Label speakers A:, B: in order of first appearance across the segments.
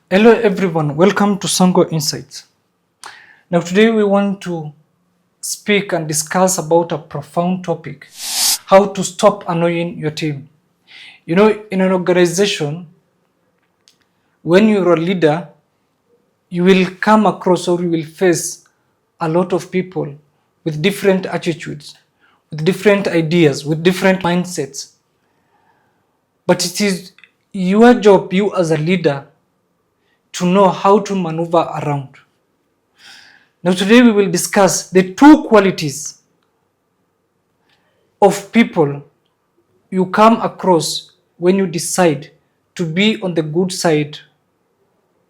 A: Hello everyone, welcome to Sango Insights. Now today we want to speak and discuss about a profound topic, how to stop annoying your team. In an organization, when you're a leader, you will come across or you will face a lot of people with different attitudes, with different ideas, with different mindsets. But it is your job, you as a leader, to know how to maneuver around. Now today we will discuss the two qualities of people you come across when you decide to be on the good side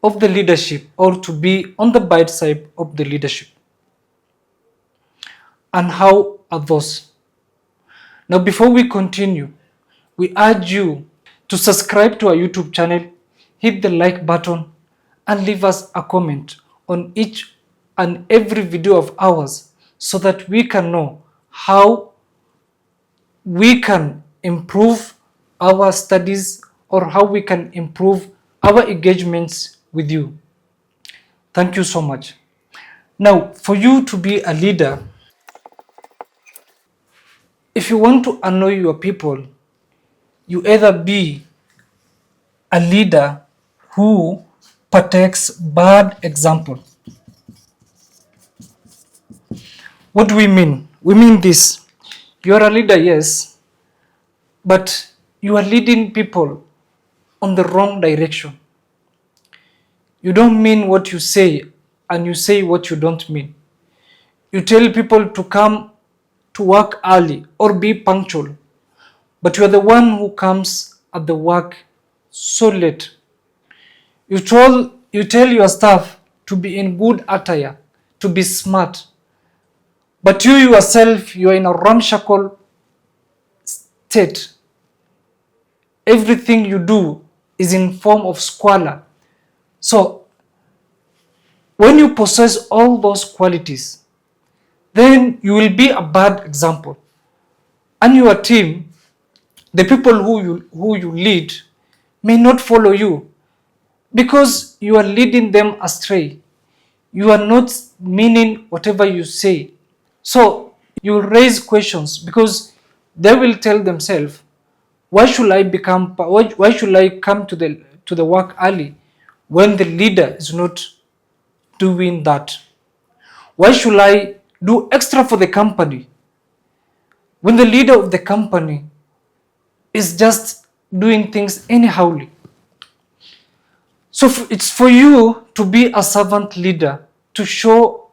A: of the leadership or to be on the bad side of the leadership. And how are those? Now before we continue, we urge you to subscribe to our YouTube channel, hit the like button and leave us a comment on each and every video of ours so that we can know how we can improve our studies or how we can improve our engagements with you. Thank you so much. Now, for you to be a leader, if you want to annoy your people, you either be a leader who protects bad example. What do we mean? We mean this. You are a leader, yes, but you are leading people on the wrong direction. You don't mean what you say and you say what you don't mean. You tell people to come to work early or be punctual, but you are the one who comes at the work so late. You tell your staff to be in good attire, to be smart, but you yourself, you are in a ramshackle state. Everything you do is in form of squalor. So, when you possess all those qualities, then you will be a bad example. And your team, the people who you lead, may not follow you because you are leading them astray. You are not meaning whatever you say. So you raise questions because they will tell themselves, why should I come to the work early when the leader is not doing that? Why should I do extra for the company when the leader of the company is just doing things anyhowly? So it's for you to be a servant leader, to show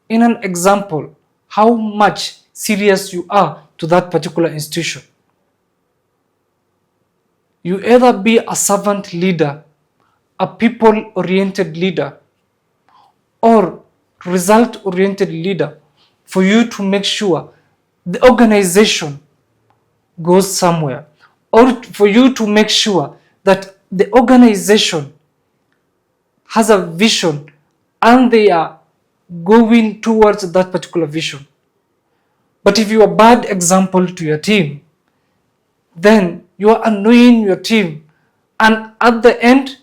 A: in an example how much serious you are to that particular institution. You either be a servant leader, a people-oriented leader, or result-oriented leader, for you to make sure the organization goes somewhere, or for you to make sure that the organization has a vision and they are going towards that particular vision. But if you are a bad example to your team, then you are annoying your team, and at the end,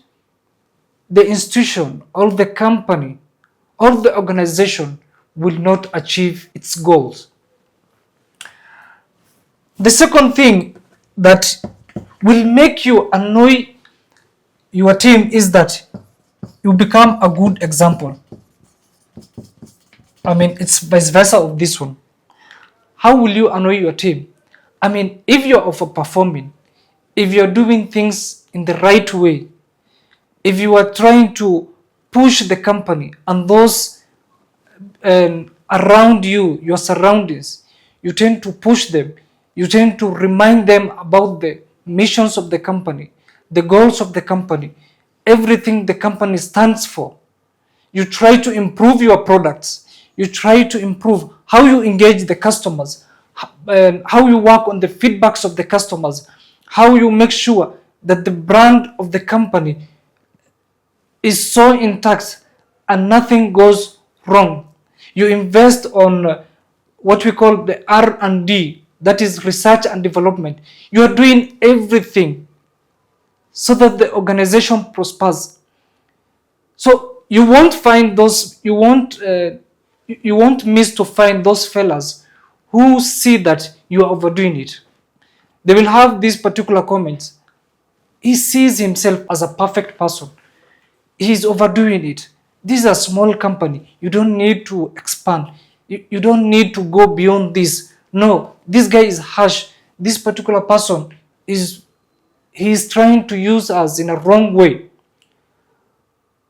A: the institution or the company or the organization will not achieve its goals. The second thing that will make you annoy your team is that you become a good example. It's vice versa of this one. How will you annoy your team? If you're overperforming, if you're doing things in the right way, if you are trying to push the company and those around you, your surroundings, you tend to push them, you tend to remind them about the missions of the company, the goals of the company, everything the company stands for. You try to improve your products, you try to improve how you engage the customers, how you work on the feedbacks of the customers, how you make sure that the brand of the company is so intact and nothing goes wrong. You invest on what we call the R&D, that is research and development. You are doing everything so that the organization prospers. So you won't miss to find those fellas who see that you are overdoing it. They will have these particular comments. He sees himself as a perfect person. He's overdoing it. This is a small company. You don't need to expand. You don't need to go beyond this. No, this guy is harsh. This particular person is trying to use us in a wrong way.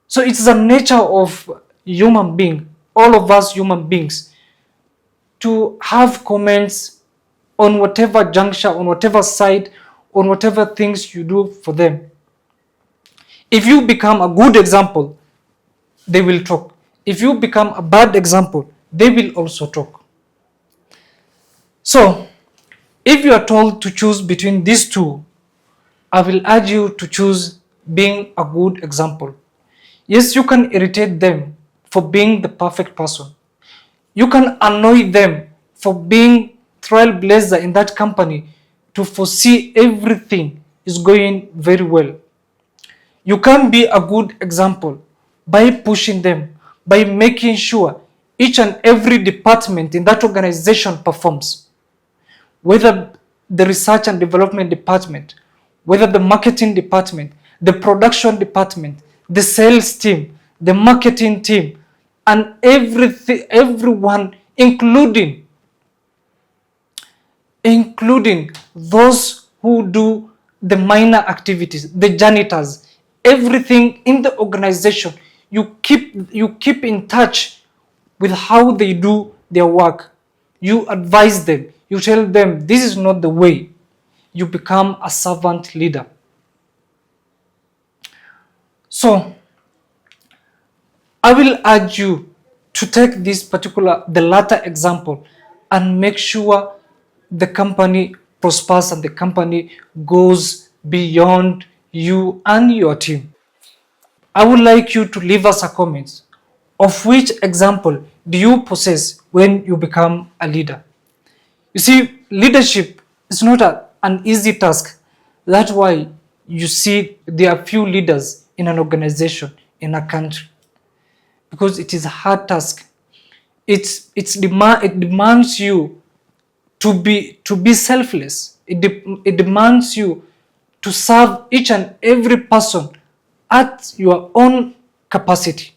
A: So it's the nature of human being, all of us human beings, to have comments on whatever juncture, on whatever side, on whatever things you do for them. If you become a good example, they will talk. If you become a bad example, they will also talk. So, if you are told to choose between these two, I will urge you to choose being a good example. Yes, you can irritate them for being the perfect person. You can annoy them for being trailblazer in that company to foresee everything is going very well. You can be a good example by pushing them, by making sure each and every department in that organization performs. Whether the research and development department, whether the marketing department, the production department, the sales team, the marketing team, and everyone, including those who do the minor activities, the janitors, everything in the organization, you keep in touch with how they do their work. You advise them, you tell them this is not the way. You become a servant leader. So I will urge you to take the latter example, and make sure the company prospers and the company goes beyond you and your team. I would like you to leave us a comment of which example do you possess when you become a leader. You see, leadership is not an easy task. That's why you see there are few leaders in an organization, in a country, because it is a hard task. It demands you to be selfless. It demands you to serve each and every person at your own capacity.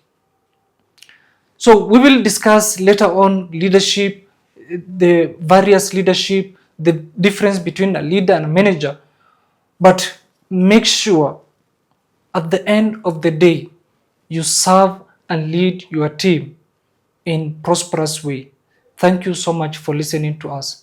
A: So we will discuss later on leadership, the various leadership, the difference between a leader and a manager. But make sure at the end of the day, you serve and lead your team in prosperous way. Thank you so much for listening to us.